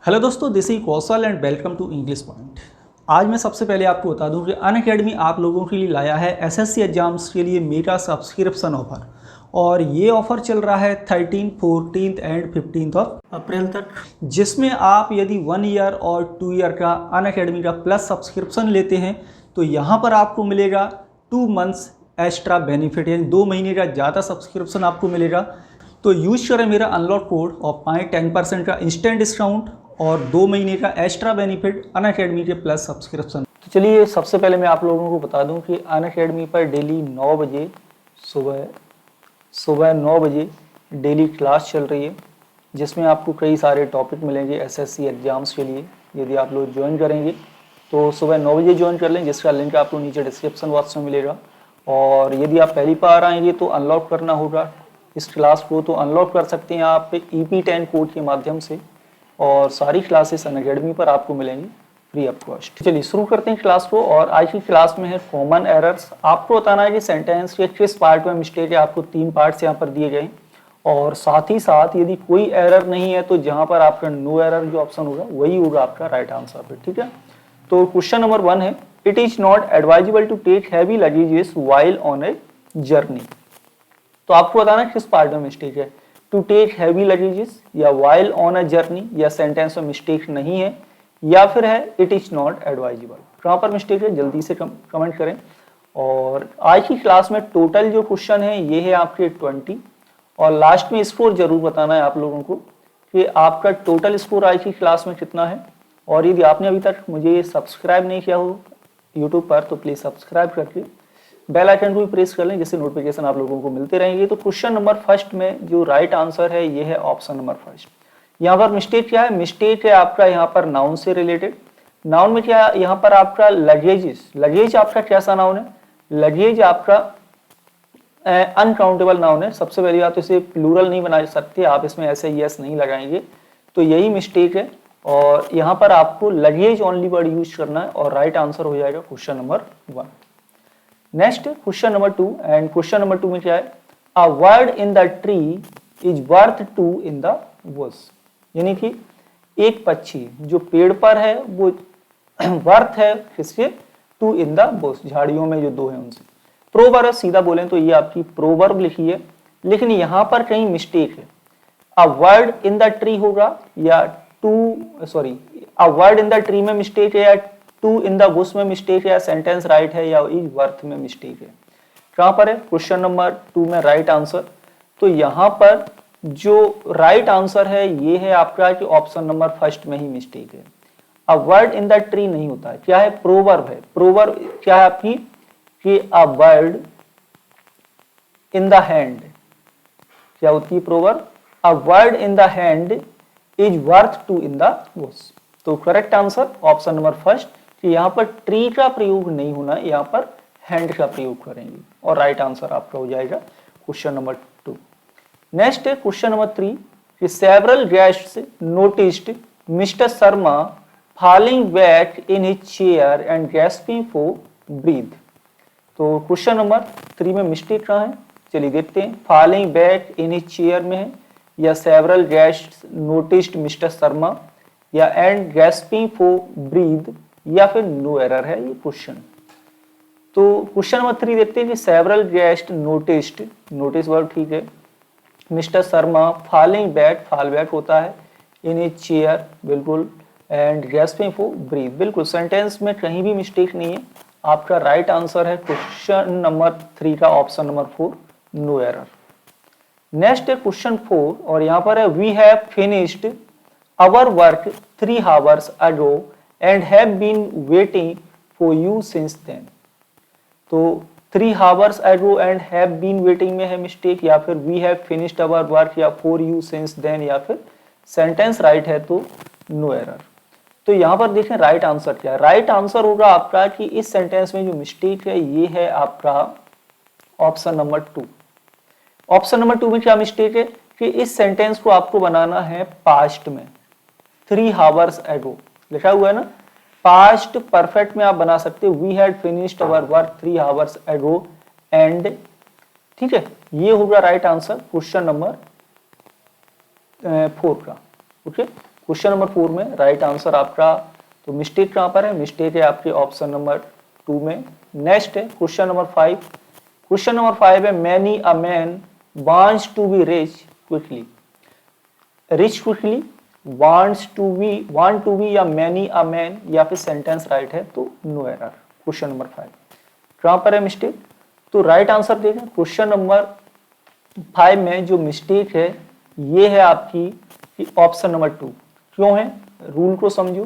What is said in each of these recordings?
Hello दोस्तों, this is Kaushal and welcome to English point. आज मैं सबसे पहले आपको बता दूं कि अनअकैडमी आप लोगों के लिए लाया है एसएससी एग्जाम्स के लिए मेरा सब्सक्रिप्शन ऑफर। और ये ऑफर चल रहा है 13, 14 एंड 15 अप्रैल तक, जिसमें आप यदि 1 ईयर और 2 ईयर का अनअकैडमी का प्लस सब्सक्रिप्शन लेते हैं तो यहाँ पर आपको मिलेगा 2 मंथ्स एक्स्ट्रा बेनिफिट, यानी 2 महीने का ज़्यादा सब्सक्रिप्शन आपको मिलेगा। तो यूज़ करें मेरा अनलॉक कोड और पाएँ 10% का इंस्टेंट डिस्काउंट और 2 महीने का एक्स्ट्रा बेनिफिट अनअकैडमी के प्लस सब्सक्रिप्शन। तो चलिए सबसे पहले मैं आप लोगों को बता दूं कि अनअकैडमी पर डेली 9 बजे सुबह 9 बजे डेली क्लास चल रही है, जिसमें आपको कई सारे टॉपिक मिलेंगे एसएससी एग्जाम्स के लिए। यदि आप लोग ज्वाइन करेंगे तो सुबह 9 बजे ज्वाइन कर लें, जिसका लिंक आपको नीचे डिस्क्रिप्शन बॉक्स में मिलेगा। और यदि आप पहली बार आएंगे तो अनलॉक करना होगा इस क्लास को, तो अनलॉक कर सकते हैं आप EP10 कोड के माध्यम से। और सारी क्लासेस अनअकैडमी पर आपको मिलेंगी फ्री ऑफ कॉस्ट। चलिए शुरू करते हैं क्लास को। और आज की क्लास में है कॉमन एरर्स। आपको बताना है कि सेंटेंस के किस पार्ट में मिस्टेक है। आपको 3 पार्ट्स यहाँ पर दिए गए, और साथ ही साथ यदि कोई एरर नहीं है तो जहाँ पर आपका नो एरर जो ऑप्शन होगा वही होगा आपका राइट आंसर पे। ठीक है, तो क्वेश्चन नंबर 1 है, it is not advisable to take heavy luggages while on a journey. तो आपको बताना है किस पार्ट में मिस्टेक है, टू टेक हैवी लगेजेस या वाइल ऑन अ जर्नी, या सेंटेंस में मिस्टेक नहीं है, या फिर है इट इज नॉट एडवाइजेबल। कहाँ पर मिस्टेक है जल्दी से कमेंट करें। और आज की क्लास में टोटल जो क्वेश्चन है ये है आपके 20, और लास्ट में स्कोर जरूर बताना है आप लोगों को कि आपका टोटल स्कोर आज की क्लास में कितना है। और यदि आपने अभी तक मुझे सब्सक्राइब नहीं किया हो यूट्यूब पर तो प्लीज सब्सक्राइब करके बेल आइकन को भी प्रेस कर लें, जिससे नोटिफिकेशन आप लोगों को मिलते रहेंगे। तो क्वेश्चन नंबर फर्स्ट में जो राइट आंसर है ये है ऑप्शन नंबर फर्स्ट। यहाँ पर मिस्टेक क्या है, मिस्टेक है आपका यहाँ पर नाउन से रिलेटेड। नाउन में क्या है, यहाँ पर आपका लगेजेस, लगेज आपका कैसा नाउन है, लगेज आपका अनकाउंटेबल नाउन है। सबसे पहली बात तो इसे प्लूरल नहीं बना सकते आप, इसमें ऐसे यस नहीं लगाएंगे, तो यही मिस्टेक है। और यहाँ पर आपको लगेज ओनली वर्ड यूज करना है, और राइट आंसर हो जाएगा question number 1। Next question number 2, and question number 2 में क्या है, अ word in the tree is worth 2 in the Bush. यानी कि एक पक्षी जो पेड़ पर है वो वर्थ है किसके, 2 इन द बुश, झाड़ियों में जो 2 है उनसे। प्रोवर्ब सीधा बोलें तो ये आपकी प्रोवर्ब लिखी है, लेकिन यहाँ पर कहीं मिस्टेक है। अ वर्ड इन द ट्री होगा या अ वर्ड इन द ट्री में मिस्टेक है, या 2 इन द बुश में मिस्टेक है, या सेंटेंस राइट है, या इज वर्थ में मिस्टेक है। कहां पर है क्वेश्चन नंबर 2 में राइट आंसर। तो यहां पर जो राइट आंसर है ये है आपका कि ऑप्शन नंबर फर्स्ट में ही मिस्टेक है। अ वर्ड इन द ट्री नहीं होता है, क्या है, प्रोवर्ब है। प्रोवर्ब क्या है आपकी कि a word in the hand, क्या होती है proverb, a word in the hand is worth 2 in the bush. तो correct answer option number first, कि यहाँ पर ट्री का प्रयोग नहीं होना, यहाँ पर हैंड का प्रयोग करेंगे, और राइट आंसर आपका हो जाएगा क्वेश्चन नंबर 2। नेक्स्ट है क्वेश्चन नंबर 3, कि several guests noticed mister Sharma falling back in his chair and gasping for breath. तो क्वेश्चन नंबर 3 में मिस्टेक कहाँ है, चलिए देखते हैं। Falling back in his chair में है, या several guests noticed mister Sharma, या एंड गैस्पिंग फॉर ब्रीथ, या फिर नो एरर है ये क्वेश्चन। तो क्वेश्चन नंबर 3 देखते हैं कि several guest noticed, notice word ठीक है, mister Sharma falling back, fall back होता है, इन ए चेयर बिल्कुल, एंड गैस्पिंग फॉर ब्रीथ बिल्कुल। सेंटेंस में कहीं भी मिस्टेक नहीं है, आपका राइट आंसर है क्वेश्चन नंबर 3 का option number 4, no error. Next है क्वेश्चन 4, और यहाँ पर है we have finished our work 3 hours ago and have been waiting for you since then। तो 3 hours ago and have been waiting में है मिस्टेक, या फिर we have finished our work, या for you since then, या फिर sentence right है तो नो एरर। तो यहाँ पर देखें राइट आंसर क्या है, राइट आंसर होगा आपका कि इस सेंटेंस में जो मिस्टेक है ये है आपका ऑप्शन नंबर 2। ऑप्शन नंबर 2 में क्या मिस्टेक है कि इस सेंटेंस को आपको बनाना है पास्ट में, 3 hours ago लिखा हुआ है ना, पास्ट परफेक्ट में आप बना सकते हो, we had finished our work 3 hours ago and, ठीक है, ये होगा राइट आंसर क्वेश्चन नंबर 4 का। ओके, क्वेश्चन नंबर 4 में राइट आंसर आपका, तो मिस्टेक कहाँ पर है, मिस्टेक है आपके ऑप्शन नंबर 2 में। नेक्स्ट है क्वेश्चन नंबर 5। क्वेश्चन नंबर 5 है many a man wants to be rich quickly. Rich quickly, want to be या मैनी अ मैन, या फिर सेंटेंस राइट है तो नो एरर। क्वेश्चन नंबर 5 कहाँ पर है मिस्टेक, तो राइट आंसर देखें क्वेश्चन नंबर 5 में जो मिस्टेक है ये है आपकी ऑप्शन नंबर 2। क्यों है, रूल को समझो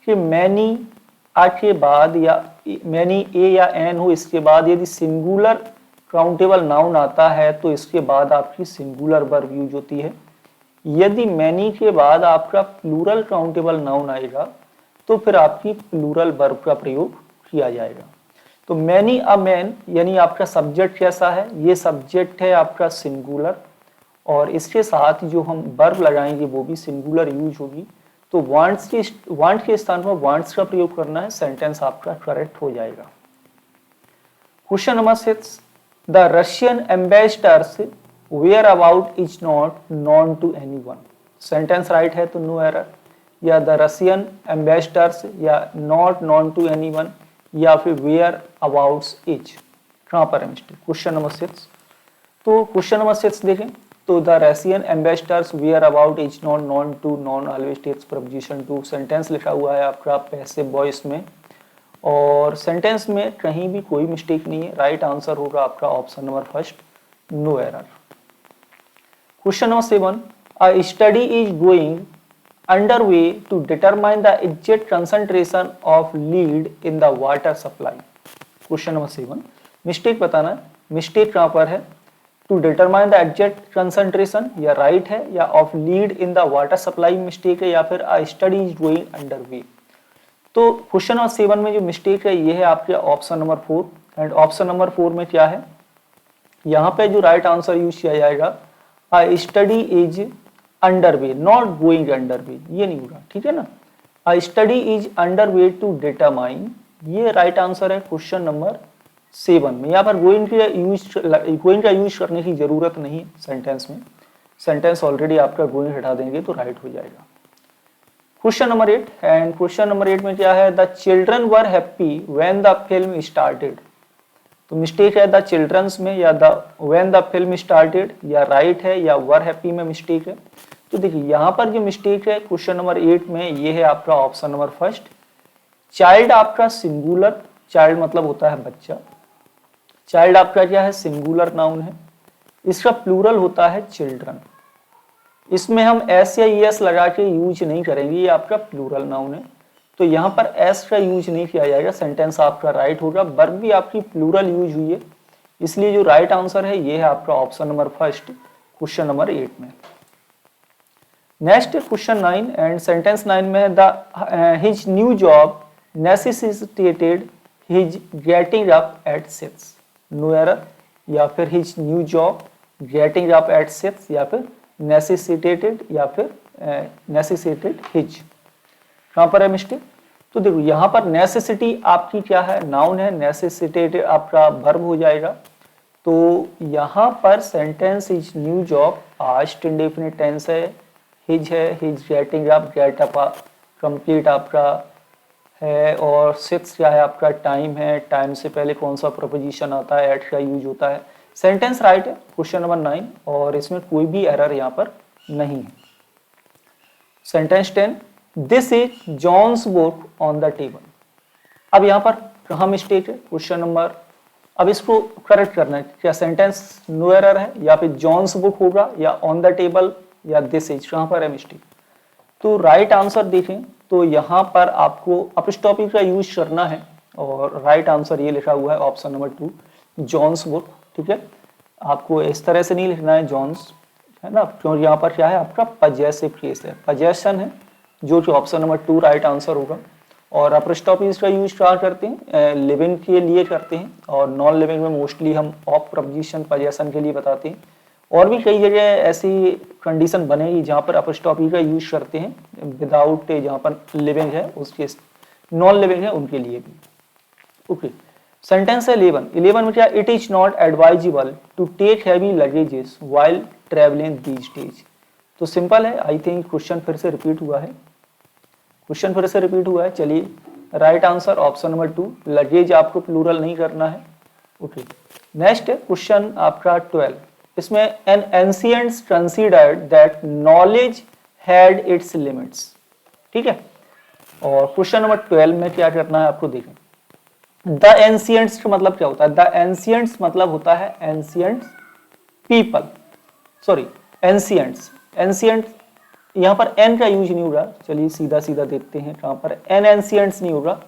कि मैनी आ के बाद या मैनी ए या एन हो, इसके बाद यदि सिंगुलर काउंटेबल नाउन आता है तो इसके बाद आपकी सिंगुलर वर्ब यूज होती है। यदि मैनी के बाद आपका प्लूरल काउंटेबल नाउन आएगा तो फिर आपकी प्लूरल वर्ब का प्रयोग किया जाएगा। तो मैनी अ मैन यानी आपका सब्जेक्ट कैसा है, ये सब्जेक्ट है आपका सिंगुलर, और इसके साथ जो हम वर्ब लगाएंगे वो भी सिंगुलर यूज होगी। तो वांट के स्थान पर वांट्स का प्रयोग करना है, सेंटेंस आपका करेक्ट हो जाएगा। Question number 6, the Russian ambassadors whereabouts is not known to anyone. Sentence right है तो नो एरर, या द रशियन एम्बेसडर्स, या नॉट नॉन टू एनीवन, या फिर वेयर अबाउट्स इज, कहाँ पर है मिस्टेक, क्वेश्चन नंबर 6। तो क्वेश्चन नंबर 6 देखें, तो the Russian ambassadors whereabouts is not known to, known always takes preposition to, sentence लिखा हुआ है आपका पैसिव वॉइस में, और सेंटेंस में कहीं भी कोई मिस्टेक नहीं है। राइट आंसर होगा आपका option number 1, no error. Question number 7, a study is going underway to determine the exact concentration of lead in the water supply. Question number 7 mistake बताना है, मिस्टेक कहाँ पर है, to determine the exact concentration, या right है, या of lead in the water supply mistake है, या फिर a study is going underway. तो क्वेश्चन नंबर 7 में जो मिस्टेक है ये है आपके option number 4, and option number 4 में क्या है, यहाँ पे जो राइट आंसर यूज किया जाएगा a study is underway, not going underway, ये नहीं होगा, ठीक है ना। A study is underway to determine, ये राइट आंसर है क्वेश्चन नंबर 7 में। यहाँ पर गोइंग का यूज करने की जरूरत नहीं है सेंटेंस में, सेंटेंस ऑलरेडी आपका गोइंग हटा देंगे तो राइट हो जाएगा। Question number 8, and question number 8 में क्या है, the children were happy when the film started. तो मिस्टेक है द चिल्ड्रंस में, या the when the film started, या राइट है, या वर हैप्पी में मिस्टेक है। तो देखिए यहाँ पर जो मिस्टेक है क्वेश्चन नंबर 8 में ये है आपका ऑप्शन नंबर 1। चाइल्ड आपका सिंगुलर, चाइल्ड मतलब होता है बच्चा, चाइल्ड आपका क्या है, सिंगुलर नाउन है, इसका प्लूरल होता है चिल्ड्रन। इसमें हम एस या ईएस लगा के यूज नहीं करेंगे, ये आपका प्लूरल नाउन है, तो यहाँ पर एस का यूज नहीं किया जाएगा, सेंटेंस आपका राइट होगा। वर्ब भी आपकी प्लूरल यूज हुई है, इसलिए जो राइट आंसर है ये है आपका ऑप्शन नंबर 1 क्वेश्चन नंबर 8 में। नेक्स्ट क्वेश्चन 9, एंड सेंटेंस 9 में the his new job necessitated his getting up at 6, no error, या फिर his new job getting up at 6, या फिर नेसेसिटेटेड, या फिर नेसेसिटेड हिज, कहाँ पर है मिस्टेक। तो देखो यहाँ पर नेसेसिटी आपकी क्या है, नाउन है, नेसेसिटेटेड आपका वर्ब हो जाएगा। तो यहाँ पर sentence his new job past indefinite tense है, हिज है, his getting up, get up complete आपका है, और 6 क्या है आपका टाइम है, टाइम से पहले कौन सा प्रपोजिशन आता है, एट का यूज होता है। सेंटेंस राइट है क्वेश्चन नंबर 9, और इसमें कोई भी एरर यहाँ पर नहीं है। Sentence 10, this is John's book on the table. अब यहाँ पर कहाँ मिस्टेक है क्वेश्चन नंबर, अब इसको करेक्ट करना है, क्या सेंटेंस नो एरर है, या फिर जॉन्स बुक होगा, या ऑन द टेबल, या दिस इज, कहाँ पर है मिस्टेक। तो राइट आंसर देखें तो यहाँ पर आपको अपस्टॉपी का यूज करना है, और राइट आंसर ये लिखा हुआ है ऑप्शन नंबर 2 जॉन्स बुक, ठीक है। आपको इस तरह से नहीं लिखना है जॉन्स, है ना, क्योंकि यहाँ पर क्या है आपका पजेसिव केस है, पजेशन है, जो कि ऑप्शन नंबर 2 राइट आंसर होगा। और अपस्टॉपीज का यूज क्या करते हैं, लिविंग के लिए करते हैं, और नॉन लिविंग में मोस्टली हम ऑफ प्रपोजिशन पजेशन के लिए बताते हैं। और भी कई जगह ऐसी कंडीशन बनेगी जहाँ पर अपस्टॉपी का यूज करते हैं विदाउट, जहाँ पर लिविंग है उसके, नॉन लिविंग है उनके लिए भी। ओके, सेंटेंस है 11 में क्या, it is not advisable to take heavy luggages while travelling these days. तो सिंपल है, आई थिंक क्वेश्चन फिर से रिपीट हुआ है, चलिए right answer option number 2, luggage आपको प्लूरल नहीं करना है। ओके, नेक्स्ट है क्वेश्चन आपका 12, इसमें an ancients considered that knowledge had its limits, ठीक है। और क्वेश्चन नंबर 12 में क्या करना है आपको देखें, द एंशिएंट्स का मतलब क्या होता है, द एंशिएंट्स मतलब होता है एंशिएंट्स पीपल, सॉरी एंशिएंट्स, यहां पर एन का यूज नहीं होगा, चलिए सीधा सीधा देखते हैं कहां पर एन एंशिएंट्स नहीं होगा,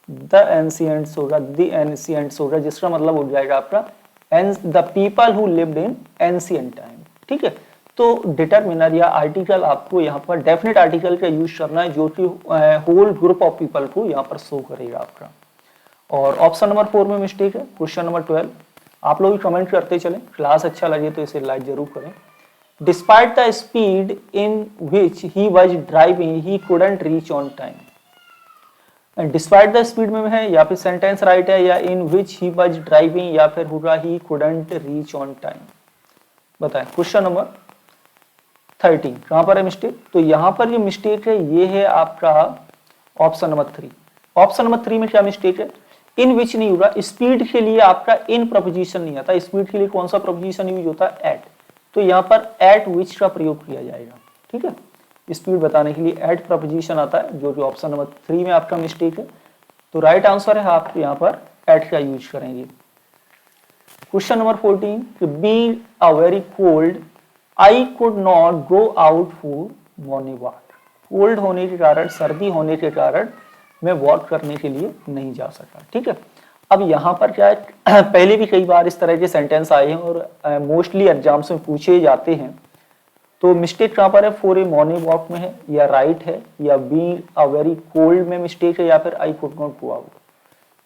द एंशिएंट्स होगा, द एंशिएंट्स होगा, जिसका मतलब हो जाएगा आपका the people who lived in ancient time, ठीक है। तो डिटरमिनर या आर्टिकल आपको यहाँ पर डेफिनेट आर्टिकल का यूज करना है जो कि होल ग्रुप ऑफ पीपल को यहाँ पर शो करेगा आपका। और ऑप्शन नंबर 4 में मिस्टेक है, क्वेश्चन नंबर 12, आप लोग भी कमेंट करते चलें, क्लास अच्छा लगे तो इसे लाइक जरूर करें। Despite the speed in which he was driving he couldn't reach on time, despite the speed में है या फिर सेंटेंस राइट है, या इन विच ही वाज ड्राइविंग या फिर होगा he couldn't reach on time, बताएं। क्वेश्चन नंबर 13 कहां पर है मिस्टेक, तो यहां पर जो मिस्टेक है ये है आपका ऑप्शन नंबर 3। ऑप्शन नंबर 3 में क्या मिस्टेक है, इन विच नहीं होगा, स्पीड के लिए आपका इन प्रपोजिशन नहीं आता, स्पीड के लिए कौन सा प्रपोजिशन यूज होता है, एट, तो यहाँ पर एट विच का प्रयोग किया जाएगा, ठीक है। स्पीड बताने के लिए एट प्रपोजिशन आता है, जो कि ऑप्शन नंबर 3 में आपका मिस्टेक है। तो राइट आंसर है आप यहाँ पर एट का यूज करेंगे। Question number 14, being a very cold I could not go out for morning walk, cold होने के कारण, सर्दी होने के कारण मैं वॉक करने के लिए नहीं जा सका, ठीक है। अब यहाँ पर क्या है, पहले भी कई बार इस तरह के सेंटेंस आए हैं और मोस्टली एग्जाम्स में पूछे जाते हैं, तो मिस्टेक कहाँ पर है, फॉर ए मॉर्निंग वॉक में है, या राइट है, या बीइंग अ वेरी कोल्ड में मिस्टेक है, या फिर I could not go out.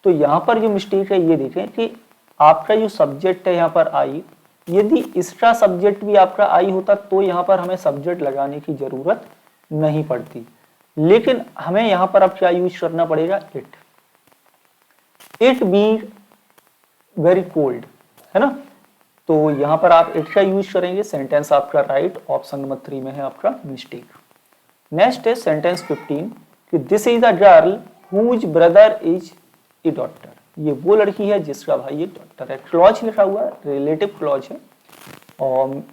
तो यहाँ पर जो मिस्टेक है ये देखें कि आपका जो सब्जेक्ट है यहाँ पर आई, यदि इसका सब्जेक्ट भी आपका आई होता तो यहाँ पर हमें सब्जेक्ट लगाने की जरूरत नहीं पड़ती, लेकिन हमें यहाँ पर अब क्या यूज करना पड़ेगा, इट बीइंग वेरी कोल्ड, है ना। तो यहाँ पर आप इट का यूज करेंगे, सेंटेंस आपका राइट, ऑप्शन नंबर 3 में है आपका मिस्टेक। नेक्स्ट है सेंटेंस 15 कि this is a girl whose brother is a doctor, ये वो लड़की है जिसका भाई एक डॉक्टर है। क्लॉज लिखा हुआ है, रिलेटिव क्लॉज है, और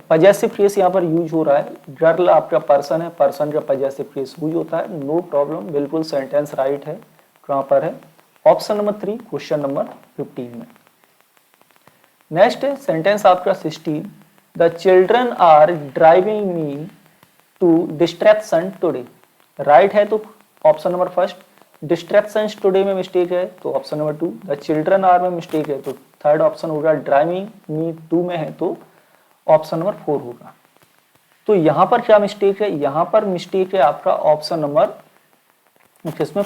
पजेसिव फ्रेज यहाँ पर यूज हो रहा है, गर्ल आपका पर्सन है, पर्सन का पजेसिव फ्रेज यूज होता है, नो प्रॉब्लम, बिल्कुल सेंटेंस राइट है। कहाँ पर है, ऑप्शन नंबर 3 क्वेश्चन नंबर 15 में। नेक्स्ट है सेंटेंस आपका 16, the children are driving me to distraction today, right है तो ऑप्शन नंबर 1, डिस्ट्रैक्शंस टुडे में मिस्टेक है तो option number 2, the children are में मिस्टेक है तो थर्ड ऑप्शन होगा, ड्राइविंग मी टू में है तो ऑप्शन नंबर 4 होगा। तो यहाँ पर क्या मिस्टेक है, यहाँ पर मिस्टेक है आपका ऑप्शन नंबर किसमें,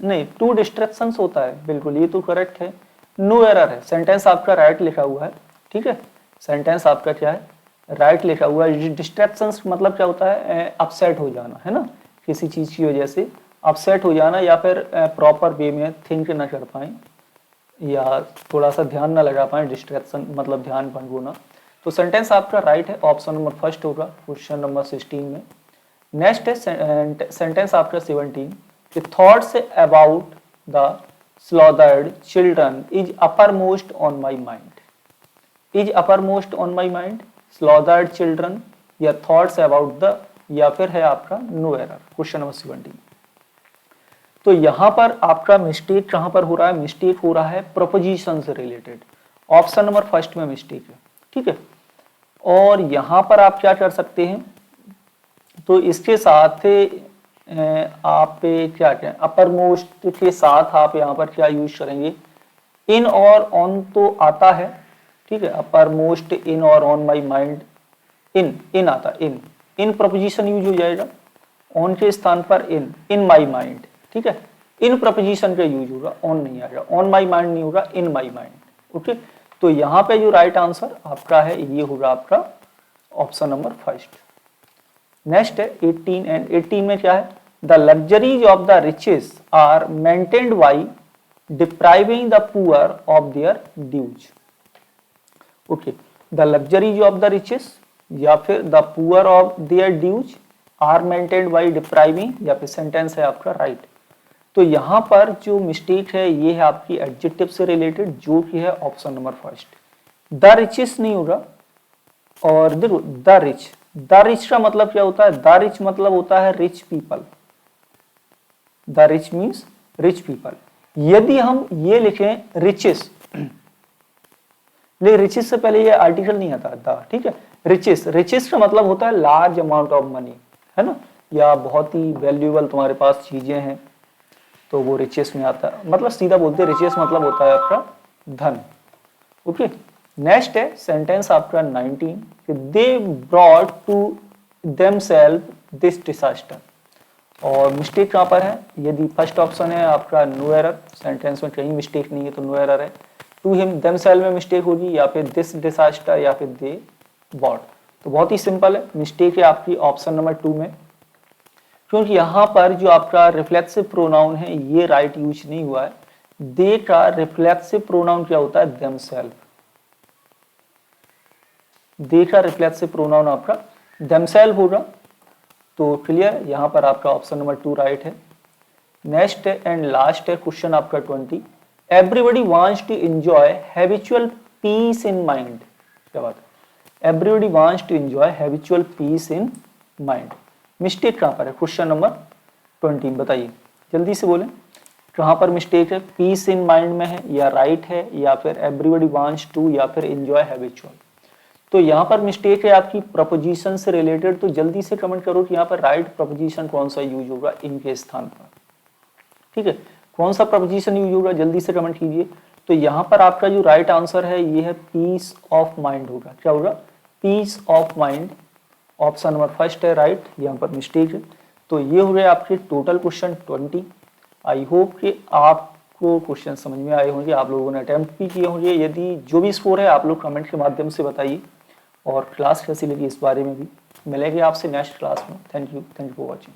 नहीं, 2 डिस्ट्रैक्शंस होता है, बिल्कुल ये तो करेक्ट है, नो एरर है, सेंटेंस आपका राइट लिखा हुआ है, ठीक है, सेंटेंस आपका क्या है, राइट लिखा हुआ है। डिस्ट्रैक्शंस मतलब क्या होता है, अपसेट हो जाना, है ना, किसी चीज की वजह से अपसेट हो जाना, या फिर प्रॉपर वे में थिंक ना कर पाए, या थोड़ा सा ध्यान ना लगा पाए, डिस्ट्रैक्शन मतलब ध्यान भंग होना। तो सेंटेंस आपका राइट है, ऑप्शन नंबर 1 होगा क्वेश्चन नंबर 16 में। नेक्स्ट है सेंटेंस आपका 17, thoughts about the slaughtered children is uppermost on my mind, is uppermost on my mind, slaughtered children, या thoughts about the, या फिर है आपका नो एरर, क्वेश्चन नंबर 17। तो यहां पर आपका मिस्टेक कहां पर हो रहा है, मिस्टेक हो रहा है प्रपोजिशन से रिलेटेड, ऑप्शन नंबर 1 में मिस्टेक है, ठीक है। और यहां पर आप क्या कर सकते हैं, तो इसके साथ आप क्या कहें, अपर मोस्ट के साथ आप यहाँ पर क्या यूज करेंगे, इन और ऑन तो आता है, ठीक है, अपर मोस्ट इन और ऑन माई माइंड, इन आता, इन प्रपोजिशन यूज हो जाएगा, ऑन के स्थान पर इन माई माइंड, ठीक है, इन प्रपोजिशन का यूज होगा, ऑन नहीं आएगा, ऑन माई माइंड नहीं होगा, इन माई माइंड, ओके। तो यहाँ पे जो राइट आंसर आपका है ये होगा आपका ऑप्शन नंबर 1। नेक्स्ट है 18, एंड 18 में क्या है, the luxuries of the riches are maintained by depriving the poor of their dues, okay. The luxuries of the riches या फिर the poor of their dues are maintained by depriving, या फिर sentence है आपका right. तो यहाँ पर जो मिस्टेक है ये है आपकी एडजेक्टिव से रिलेटेड, जो कि है option number first. The richest नहीं होगा, और देखो द रिच का मतलब क्या होता है? द रिच मतलब होता है rich people, the rich means rich people. यदि हम ये लिखें रिचेस, लेकिन रिचेस से पहले ये आर्टिकल नहीं आता द, ठीक है। रिचेस का मतलब होता है लार्ज अमाउंट ऑफ मनी, है ना, या बहुत ही वैल्यूएबल तुम्हारे पास चीजें हैं, तो वो रिचेस में आता है। मतलब सीधा बोलते हैं रिचेस मतलब होता है आपका धन। ओके, नेक्स्ट है सेंटेंस आपका 19 कि they brought to themselves this disaster. और मिस्टेक कहाँ पर है? यदि फर्स्ट ऑप्शन है आपका नो एरर, सेंटेंस में कहीं मिस्टेक नहीं है तो नो एरर है। टू हिम देमसेल्फ में मिस्टेक होगी, या फिर दिस डिसास्टर, या फिर दे ब्रॉट। तो बहुत ही सिंपल है, मिस्टेक है आपकी ऑप्शन नंबर 2 में, क्योंकि यहाँ पर जो आपका रिफ्लेक्सिव प्रोनाउन है ये राइट यूज नहीं हुआ है। दे का रिफ्लेक्सिव प्रोनाउन क्या होता है? देमसेल्फ। दे का रिफ्लेक्सिव प्रोनाउन आपका देमसेल्फ होगा। तो क्लियर, यहाँ पर आपका ऑप्शन नंबर 2 राइट है। नेक्स्ट एंड लास्ट है क्वेश्चन आपका 20, everybody wants to enjoy habitual peace in mind. क्या बात है? Everybody wants to enjoy habitual peace in mind. Mistake कहाँ पर है? क्वेश्चन नंबर 20 बताइए, जल्दी से बोलें कहाँ पर मिस्टेक है? पीस इन माइंड में है, या राइट है, या फिर एवरीबडी वांट्स टू, या फिर एंजॉय हैबिचुअल। तो यहाँ पर मिस्टेक है आपकी प्रपोजिशन से रिलेटेड। तो जल्दी से कमेंट करो कि यहाँ पर राइट प्रपोजिशन कौन सा यूज होगा इनके स्थान पर, ठीक है, कौन सा प्रपोजिशन यूज होगा, जल्दी से कमेंट कीजिए। तो यहाँ पर आपका जो राइट आंसर है ये है पीस ऑफ माइंड होगा। क्या होगा? Peace of mind, option number first है राइट, यहाँ पर मिस्टेक है। तो ये हो गए आपके टोटल क्वेश्चन 20। आई होप कि आपको क्वेश्चन समझ में आए होंगे, आप लोगों ने अटेम्प्ट भी किए होंगे। यदि जो भी स्कोर है आप लोग कमेंट के माध्यम से बताइए, और क्लास कैसी लगी इस बारे में भी। मिलेंगे आपसे नेक्स्ट क्लास में। Thank you for watching.